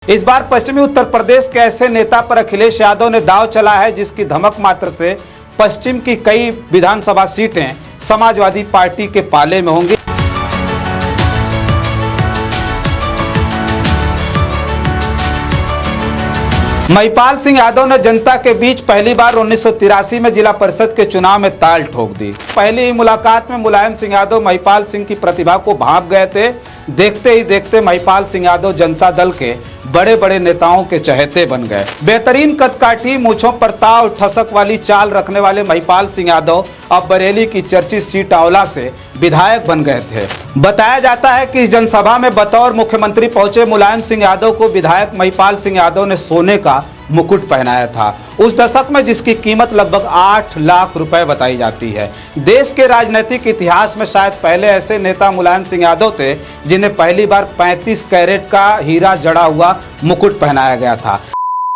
इस बार पश्चिमी उत्तर प्रदेश के ऐसे नेता पर अखिलेश यादव ने दांव चला है जिसकी धमक मात्र से पश्चिम की कई विधानसभा सीटें समाजवादी पार्टी के पाले में होंगी। महिपाल सिंह यादव ने जनता के बीच पहली बार 1983 में जिला परिषद के चुनाव में ताल ठोक दी। पहली ही मुलाकात में मुलायम सिंह यादव महिपाल सिंह की प्रतिभा को भांप गए थे। देखते ही देखते महिपाल सिंह यादव जनता दल के बड़े बड़े नेताओं के चहेते बन गए। बेहतरीन कदकाठी, मूंछों पर ताव, ठसक वाली चाल रखने वाले महिपाल सिंह यादव अब बरेली की चर्चित सीट आंवला से विधायक बन गए थे। बताया जाता है कि इस जनसभा में बतौर मुख्यमंत्री पहुंचे मुलायम सिंह यादव को विधायक महिपाल सिंह यादव ने सोने का मुकुट पहनाया था, उस दशक में जिसकी कीमत लगभग 8 लाख रुपए बताई जाती है। देश के राजनीतिक इतिहास में शायद पहले ऐसे नेता मुलायम सिंह यादव थे जिन्हें पहली बार 35 कैरेट का हीरा जड़ा हुआ मुकुट पहनाया गया था।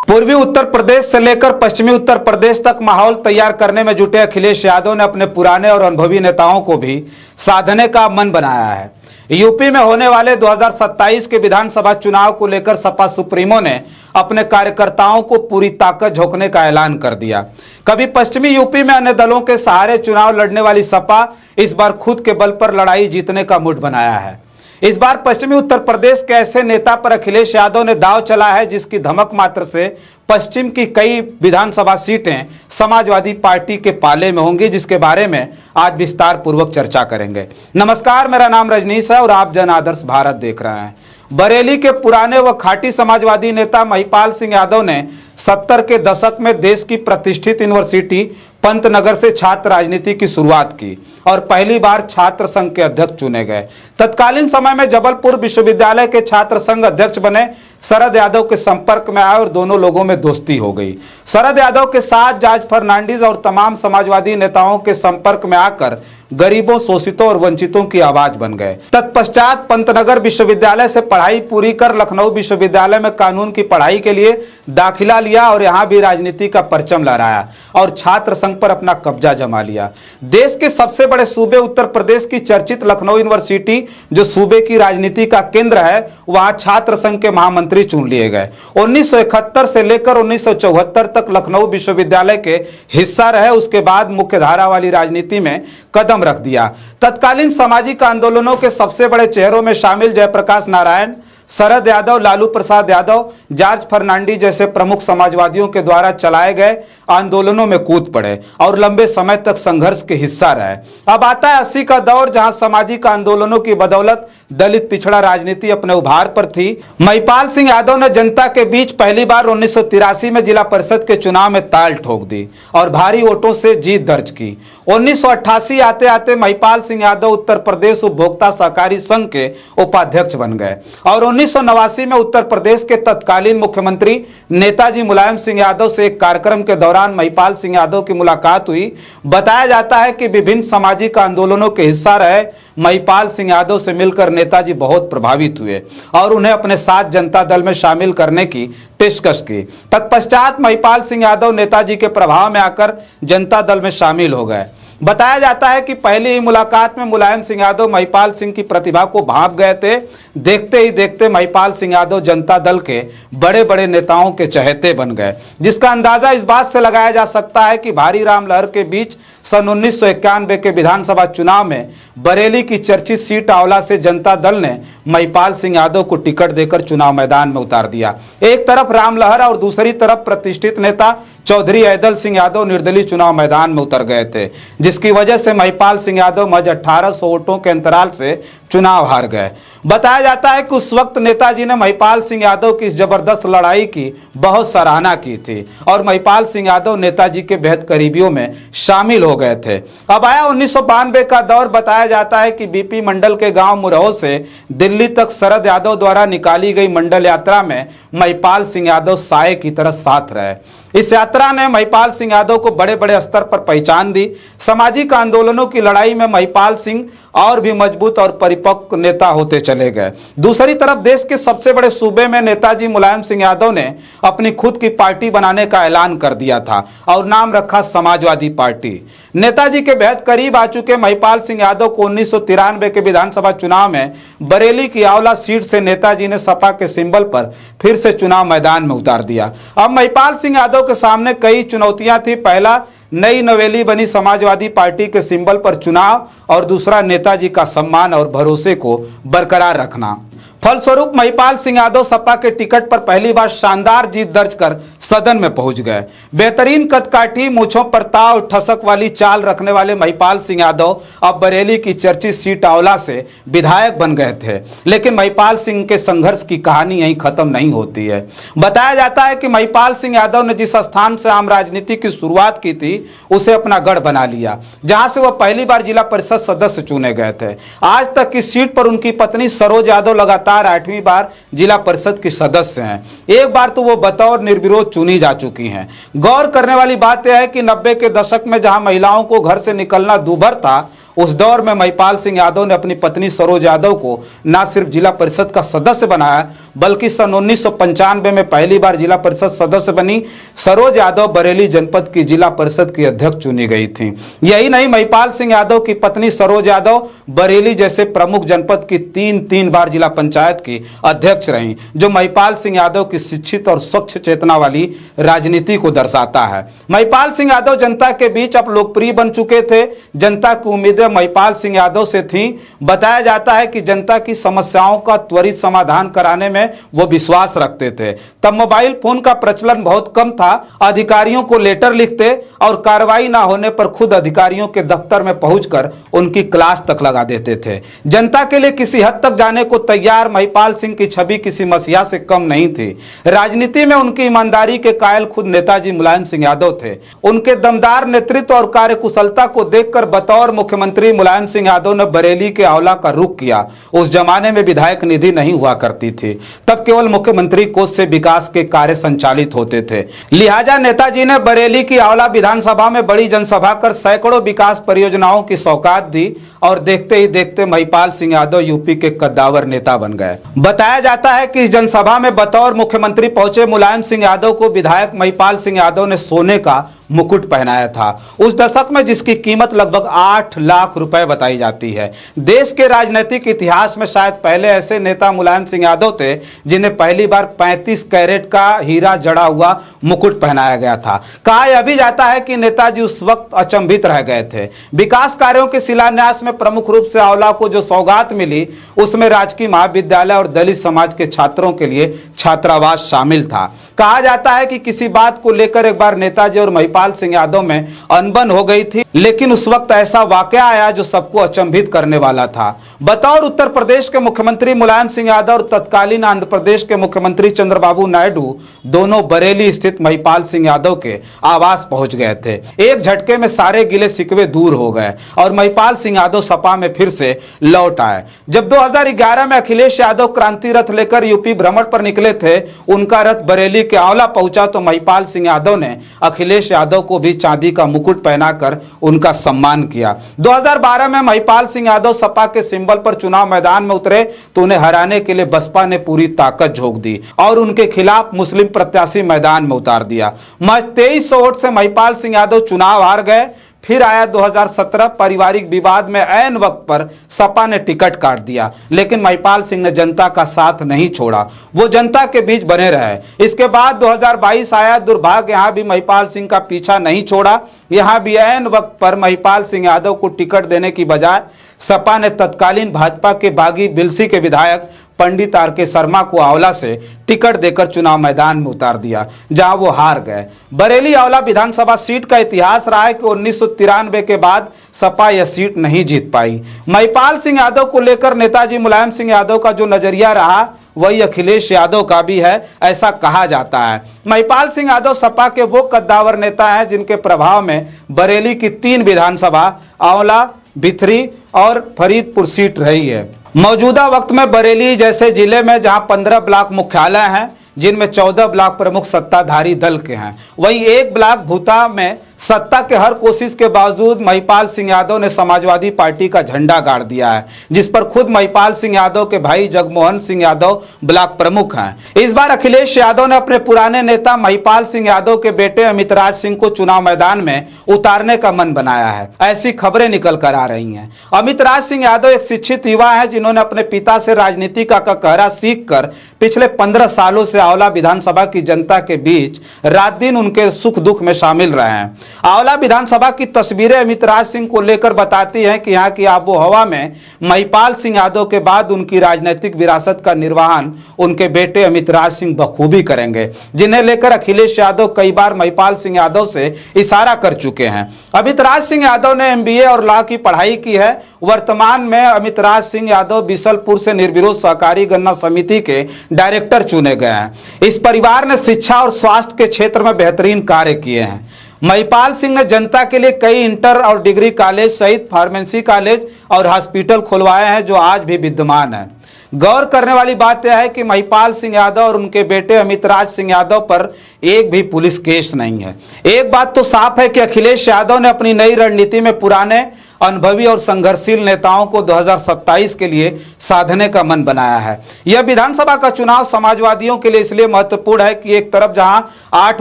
पूर्वी उत्तर प्रदेश से लेकर पश्चिमी उत्तर प्रदेश तक माहौल तैयार करने में जुटे अखिलेश यादव ने अपने पुराने और अनुभवी नेताओं को भी साधने का मन बनाया है। यूपी में होने वाले 2027 के विधानसभा चुनाव को लेकर सपा सुप्रीमो ने अपने कार्यकर्ताओं को पूरी ताकत झोंकने का ऐलान कर दिया। कभी पश्चिमी यूपी में अन्य दलों के सहारे चुनाव लड़ने वाली सपा इस बार खुद के बल पर लड़ाई जीतने का मूड बनाया है। इस बार पश्चिमी उत्तर प्रदेश के ऐसे नेता पर अखिलेश यादव ने दांव चला है जिसकी धमक मात्र से पश्चिम की कई विधानसभा सीटें समाजवादी पार्टी के पाले में होंगी, जिसके बारे में आज विस्तार पूर्वक चर्चा करेंगे। नमस्कार, मेरा नाम रजनीश है और आप जन आदर्श भारत देख रहे हैं। बरेली के पुराने व खाटी समाजवादी नेता महिपाल सिंह यादव ने 70 के दशक में देश की प्रतिष्ठित यूनिवर्सिटी पंतनगर से छात्र राजनीति की शुरुआत की और पहली बार छात्र संघ के अध्यक्ष चुने गए। तत्कालीन समय में जबलपुर विश्वविद्यालय के छात्र संघ अध्यक्ष बने शरद यादव के संपर्क में आए और दोनों लोगों में दोस्ती हो गई। शरद यादव के साथ जॉर्ज फर्नांडिस और तमाम समाजवादी नेताओं के संपर्क में आकर गरीबों, शोषितों और वंचितों की आवाज बन गए। तत्पश्चात पंतनगर विश्वविद्यालय से पढ़ाई पूरी कर लखनऊ विश्वविद्यालय में कानून की पढ़ाई के लिए दाखिला लिया और यहां भी राजनीति का परचम लहराया और छात्र संघ पर अपना कब्जा जमा लिया। देश के सबसे बड़े सूबे उत्तर प्रदेश की चर्चित लखनऊ यूनिवर्सिटी, जो सूबे की राजनीति का केंद्र है, वहां छात्र संघ के महामंत्री चुन लिए गए। 1971 से लेकर 1974 तक लखनऊ विश्वविद्यालय के हिस्सा रहे। उसके बाद मुख्यधारा वाली राजनीति में कदम रख दिया। तत्कालीन सामाजिक आंदोलनों के सबसे बड़े चेहरों में शामिल जयप्रकाश नारायण, शरद यादव, लालू प्रसाद यादव, जॉर्ज फर्नांडिस जैसे प्रमुख समाजवादियों के द्वारा चलाए गए आंदोलनों में कूद पड़े और लंबे समय तक संघर्ष के हिस्सा रहे। अब आता है 80 का दौर, जहां सामाजिक आंदोलनों की बदौलत दलित पिछड़ा राजनीति अपने उभार पर थी। महिपाल सिंह यादव ने जनता के बीच पहली बार 1983 में जिला परिषद के चुनाव में ताल ठोक दी और भारी वोटों से जीत दर्ज की। 1988 आते आते महिपाल सिंह यादव उत्तर प्रदेश उपभोक्ता सहकारी संघ के उपाध्यक्ष बन गए और 1989 में उत्तर प्रदेश के तत्कालीन मुख्यमंत्री नेताजी मुलायम सिंह यादव से एक कार्यक्रम के दौरान महिपाल सिंह यादव की मुलाकात हुई। बताया जाता है कि विभिन्न सामाजिक आंदोलनों के हिस्सा रहे महिपाल सिंह यादव से मिलकर नेताजी बहुत प्रभावित हुए और उन्हें अपने साथ जनता दल में शामिल करने की पेशकश की। तत्पश्चात महिपाल सिंह यादव नेताजी के प्रभाव में आकर जनता दल में शामिल हो गए। बताया जाता है कि पहली ही मुलाकात में मुलायम सिंह यादव महिपाल सिंह की प्रतिभा को भांप गए थे। देखते ही देखते महिपाल सिंह यादव जनता दल के बड़े बड़े नेताओं के चहेते बन गए, जिसका अंदाजा इस बात से लगाया जा सकता है कि भारी राम लहर के बीच सन 1991 के विधानसभा चुनाव में बरेली की चर्चित सीट आंवला से जनता दल ने महिपाल सिंह यादव को टिकट देकर चुनाव मैदान में उतार दिया। एक तरफ राम लहर और दूसरी तरफ प्रतिष्ठित नेता चौधरी ऐदल सिंह यादव निर्दलीय चुनाव मैदान में उतर गए थे, जिसकी वजह से महिपाल सिंह यादव महज 1800 वोटों के अंतराल से चुनाव हार गए। बताया जाता है कि उस वक्त नेताजी ने महिपाल सिंह यादव की इस जबरदस्त लड़ाई की बहुत सराहना की थी और महिपाल सिंह यादव नेताजी के बेहद करीबियों में शामिल हो गए थे। अब आया 1992 का दौर। बताया जाता है कि बीपी मंडल के गांव मुरहो से दिल्ली तक शरद यादव द्वारा निकाली गई मंडल यात्रा में महिपाल सिंह यादव साये की तरह साथ रहे। इस यात्रा ने महिपाल सिंह यादव को बड़े बड़े स्तर पर पहचान दी। सामाजिक आंदोलनों की लड़ाई में महिपाल सिंह और भी मजबूत और परिपक्व नेता होते चले गए। दूसरी तरफ देश के सबसे बड़े सूबे में नेताजी मुलायम सिंह यादव ने अपनी खुद की पार्टी बनाने का ऐलान कर दिया था और नाम रखा समाजवादी पार्टी। नेताजी के बेहद करीब आ चुके महिपाल सिंह यादव को 1993 के विधानसभा चुनाव में बरेली की आंवला सीट से नेताजी ने सपा के सिंबल पर फिर से चुनाव मैदान में उतार दिया। अब महिपाल सिंह यादव के सामने कई चुनौतियां थी। पहला, नई नवेली बनी समाजवादी पार्टी के सिंबल पर चुनाव और दूसरा, नेताजी का सम्मान और भरोसे को बरकरार रखना। फलस्वरूप महिपाल सिंह यादव सपा के टिकट पर पहली बार शानदार जीत दर्ज कर सदन में पहुंच गए। बेहतरीन कदकाठी, मूंछों पर ताव, ठसक वाली चाल रखने वाले महिपाल सिंह यादव अब बरेली की चर्चित सीट आंवला से विधायक बन गए थे। लेकिन महिपाल सिंह के संघर्ष की कहानी यहीं खत्म नहीं होती है। बताया जाता है कि महिपाल सिंह यादव ने जिस स्थान से आम राजनीति की शुरुआत की थी उसे अपना गढ़ बना लिया, जहां से वह पहली बार जिला परिषद सदस्य चुने गए थे। आज तक इस सीट पर उनकी पत्नी सरोज यादव लगातार 8वीं बार जिला परिषद की सदस्य हैं। एक बार तो वो बतौर निर्विरोध चुनी जा चुकी हैं। गौर करने वाली बात यह है कि 90 के दशक में जहां महिलाओं को घर से निकलना दूभर था, उस दौर में महिपाल सिंह यादव ने अपनी पत्नी सरोज यादव को न सिर्फ जिला परिषद का सदस्य बनाया, बल्कि सन 1995 में पहली बार जिला परिषद सदस्य बनी सरोज यादव बरेली जनपद की जिला परिषद की अध्यक्ष चुनी गई थी। यही नहीं, महिपाल सिंह यादव की पत्नी सरोज यादव बरेली जैसे प्रमुख जनपद की तीन बार जिला पंचायत की अध्यक्ष रहीं, जो महिपाल सिंह यादव की शिक्षित और स्वच्छ चेतना वाली राजनीति को दर्शाता है। महिपाल सिंह यादव जनता के बीच अब लोकप्रिय बन चुके थे। जनता की उम्मीदें महिपाल सिंह यादव से थी। बताया जाता है कि जनता की समस्याओं का त्वरित समाधान कराने में वो विश्वास रखते थे। तब मोबाइल फोन का प्रचलन बहुत कम था। अधिकारियों को लेटर लिखते और कार्रवाई ना होने पर खुद अधिकारियों के दफ्तर में पहुंचकर उनकी क्लास तक लगा देते थे। जनता के लिए किसी हद तक जाने को तैयार महिपाल सिंह की छवि किसी मसीहा से कम नहीं थी। राजनीति में उनकी ईमानदारी के कायल खुद नेताजी मुलायम सिंह यादव थे। उनके दमदार नेतृत्व और कार्यकुशलता को देखकर बतौर मुख्यमंत्री मुलायम सिंह यादव ने बरेली के आंवला का रुख किया। उस जमाने में विधायक निधि नहीं हुआ करती थी, तब केवल मुख्यमंत्री कोष से विकास के कार्य संचालित होते थे। लिहाजा नेताजी ने बरेली की आंवला विधानसभा में बड़ी जनसभा कर सैकड़ों विकास परियोजनाओं की सौगात दी और देखते ही देखते महिपाल सिंह यादव यूपी के कद्दावर नेता बन गए। बताया जाता है कि इस जनसभा में बतौर मुख्यमंत्री पहुंचे मुलायम सिंह यादव को विधायक महिपाल सिंह यादव ने सोने का मुकुट पहनाया था। उस दशक में जिसकी कीमत लगभग 8 लाख रुपए बताई जाती है। देश के राजनीतिक इतिहास में शायद पहले ऐसे नेता मुलायम सिंह यादव थे जिन्हें पहली बार 35 कैरेट का हीरा जड़ा हुआ मुकुट पहनाया गया था। कहा यह भी जाता है कि नेताजी उस वक्त अचंभित रह गए थे। विकास कार्यों के शिलान्यास में प्रमुख रूप से आंवला को जो सौगात मिली उसमें राजकीय महाविद्यालय और दलित समाज के छात्रों के लिए छात्रावास शामिल था। कहा जाता है कि किसी बात को लेकर एक बार नेताजी और महिपाल सिंह यादव में अनबन हो गई थी, लेकिन उस वक्त ऐसा वाकया आया जो सबको अचंभित करने वाला था। बतौर उत्तर प्रदेश के मुख्यमंत्री मुलायम सिंह यादव और तत्कालीन आंध्र प्रदेश के मुख्यमंत्री चंद्रबाबू नायडू दोनों बरेली स्थित महिपाल सिंह यादव के आवास पहुंच गए थे। एक झटके में सारे गिले शिकवे दूर हो गए और महिपाल सिंह यादव सपा में फिर से लौट आए। जब 2011 में अखिलेश यादव क्रांति रथ लेकर यूपी भ्रमण पर निकले थे, उनका रथ बरेली के आंवला पहुंचा तो महिपाल सिंह यादव ने अखिलेश यादव को भी चांदी का मुकुट पहनाकर उनका सम्मान किया। 2012 में महिपाल सिंह यादव सपा के सिंबल पर चुनाव मैदान में उतरे तो उन्हें हराने के लिए बसपा ने पूरी ताकत झोंक दी और उनके खिलाफ मुस्लिम प्रत्याशी मैदान में उतार दिया। महज 2300 वोट से महिपाल सिंह यादव चुनाव हार गए। फिर आया 2017 पारिवारिक विवाद में ऐन वक्त पर सपा ने टिकट काट दिया, लेकिन महिपाल सिंह ने जनता का साथ नहीं छोड़ा। वो जनता के बीच बने रहे। इसके बाद 2022 आया। दुर्भाग्य यहाँ भी महिपाल सिंह का पीछा नहीं छोड़ा। यहाँ भी ऐन वक्त पर महिपाल सिंह यादव को टिकट देने की बजाय सपा ने तत्कालीन भाजपा के बागी बिलसी के विधायक पंडित आर.के. शर्मा को आंवला से टिकट देकर चुनाव मैदान में उतार दिया, जहां वो हार गए। बरेली आंवला विधानसभा सीट का इतिहास रहा है कि 1993 के बाद सपा यह सीट नहीं जीत पाई। महिपाल सिंह यादव को लेकर नेताजी मुलायम सिंह यादव का जो नजरिया रहा वही अखिलेश यादव का भी है, ऐसा कहा जाता है। महिपाल सिंह यादव सपा के वो कद्दावर नेता हैं जिनके प्रभाव में बरेली की 3 विधानसभा आंवला, भिथरी और फरीदपुर सीट रही है। मौजूदा वक्त में बरेली जैसे जिले में जहां 15 ब्लॉक मुख्यालय हैं, जिनमें 14 ब्लॉक प्रमुख सत्ताधारी दल के हैं। वहीं एक ब्लॉक भूता में सत्ता के हर कोशिश के बावजूद महिपाल सिंह यादव ने समाजवादी पार्टी का झंडा गाड़ दिया है, जिस पर खुद महिपाल सिंह यादव के भाई जगमोहन सिंह यादव ब्लॉक प्रमुख हैं। इस बार अखिलेश यादव ने अपने पुराने नेता महिपाल सिंह यादव के बेटे अमितराज सिंह को चुनाव मैदान में उतारने का मन बनाया है, ऐसी खबरें निकल कर आ रही हैं। अमितराज सिंह यादव एक शिक्षित युवा है, जिन्होंने अपने पिता से राजनीति का ककहरा सीख कर पिछले 15 सालों से आंवला विधानसभा की जनता के बीच रात दिन उनके सुख दुख में शामिल रहे हैं। आंवला विधानसभा की तस्वीरें अमितराज सिंह को लेकर बताती हैं कि यहाँ की आबो हवा में महिपाल सिंह यादव के बाद उनकी राजनीतिक विरासत का निर्वहन उनके बेटे अमितराज सिंह बखूबी करेंगे, जिन्हें लेकर अखिलेश यादव कई बार महिपाल सिंह यादव से इशारा कर चुके हैं। अमितराज सिंह यादव ने MBA और लॉ की पढ़ाई की है। वर्तमान में अमितराज सिंह यादव बिशलपुर से निर्विरोध सहकारी गन्ना समिति के डायरेक्टर चुने गए हैं। इस परिवार ने शिक्षा और स्वास्थ्य के क्षेत्र में बेहतरीन कार्य किए हैं। महिपाल सिंह ने जनता के लिए कई इंटर और डिग्री कॉलेज सहित फार्मेसी कॉलेज और हॉस्पिटल खुलवाए हैं, जो आज भी विद्यमान है। गौर करने वाली बात यह है कि महिपाल सिंह यादव और उनके बेटे अमितराज सिंह यादव पर एक भी पुलिस केस नहीं है। एक बात तो साफ है कि अखिलेश यादव ने अपनी नई रणनीति में पुराने अनुभवी और संघर्षशील नेताओं को 2027 के लिए साधने का मन बनाया है। यह विधानसभा का चुनाव समाजवादियों के लिए इसलिए महत्वपूर्ण है कि एक तरफ जहां 8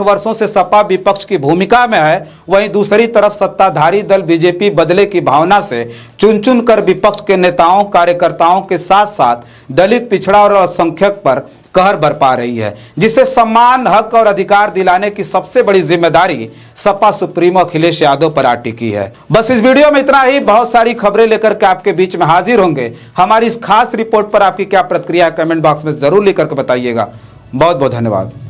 वर्षों से सपा विपक्ष की भूमिका में है, वहीं दूसरी तरफ सत्ताधारी दल बीजेपी बदले की भावना से चुन चुन कर विपक्ष के नेताओं कार्यकर्ताओं के साथ साथ दलित, पिछड़ा और अल्पसंख्यक पर कहर बरपा रही है, जिसे सम्मान, हक और अधिकार दिलाने की सबसे बड़ी जिम्मेदारी सपा सुप्रीमो अखिलेश यादव पर आ टिकी है। बस इस वीडियो में इतना ही। बहुत सारी खबरें लेकर के आपके बीच में हाजिर होंगे। हमारी इस खास रिपोर्ट पर आपकी क्या प्रतिक्रिया है, कमेंट बॉक्स में जरूर लिख करके बताइएगा। बहुत बहुत धन्यवाद।